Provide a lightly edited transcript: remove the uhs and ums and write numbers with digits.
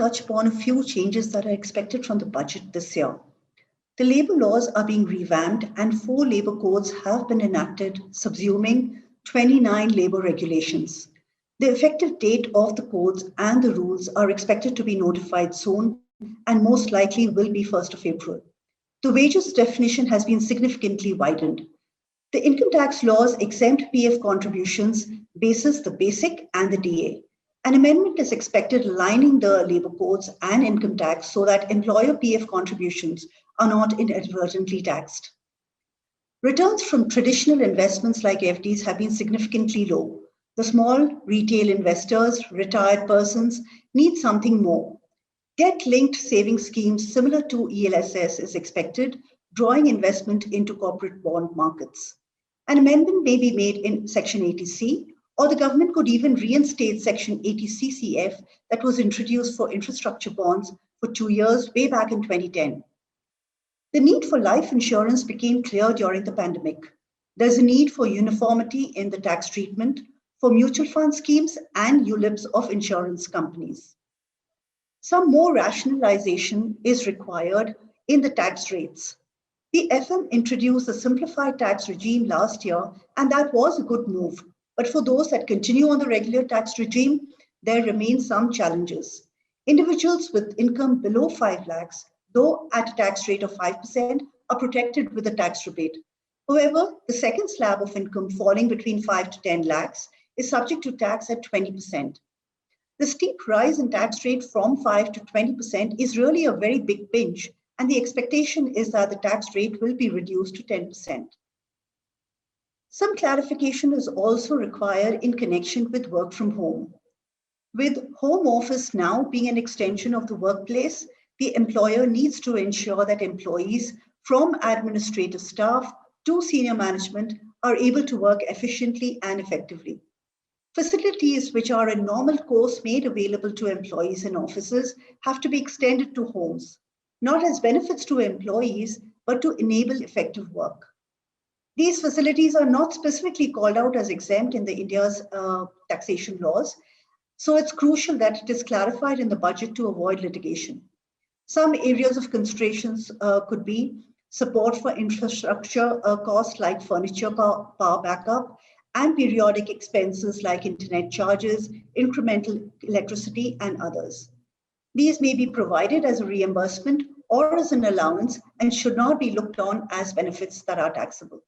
touch upon a few changes that are expected from the budget this year. The labour laws are being revamped and 4 labour codes have been enacted, subsuming 29 labour regulations. The effective date of the codes and the rules are expected to be notified soon and most likely will be 1st of April. The wages definition has been significantly widened. The income tax laws exempt PF contributions basis the basic and the DA. An amendment is expected aligning the labour codes and income tax so that employer PF contributions are not inadvertently taxed. Returns from traditional investments like FDs have been significantly low. The small retail investors, retired persons need something more. Debt-linked saving schemes similar to ELSS is expected, drawing investment into corporate bond markets. An amendment may be made in Section 80C, or the government could even reinstate Section 80CCF that was introduced for infrastructure bonds for 2 years way back in 2010. The need for life insurance became clear during the pandemic. There's a need for uniformity in the tax treatment for mutual fund schemes and ULIPs of insurance companies. Some more rationalization is required in the tax rates. The FM introduced a simplified tax regime last year, and that was a good move. But for those that continue on the regular tax regime, there remain some challenges. Individuals with income below 5 lakhs, though at a tax rate of 5%, are protected with a tax rebate. However, the second slab of income falling between 5 to 10 lakhs is subject to tax at 20%. The steep rise in tax rate from 5 to 20% is really a very big pinch, and the expectation is that the tax rate will be reduced to 10%. Some clarification is also required in connection with work from home. With home office now being an extension of the workplace, the employer needs to ensure that employees from administrative staff to senior management are able to work efficiently and effectively. Facilities which are a normal course made available to employees in offices have to be extended to homes, not as benefits to employees, but to enable effective work. These facilities are not specifically called out as exempt in the India's taxation laws, so it's crucial that it is clarified in the budget to avoid litigation. Some areas of considerations could be support for infrastructure costs like furniture power backup, and periodic expenses like internet charges, incremental electricity, and others. These may be provided as a reimbursement or as an allowance and should not be looked on as benefits that are taxable.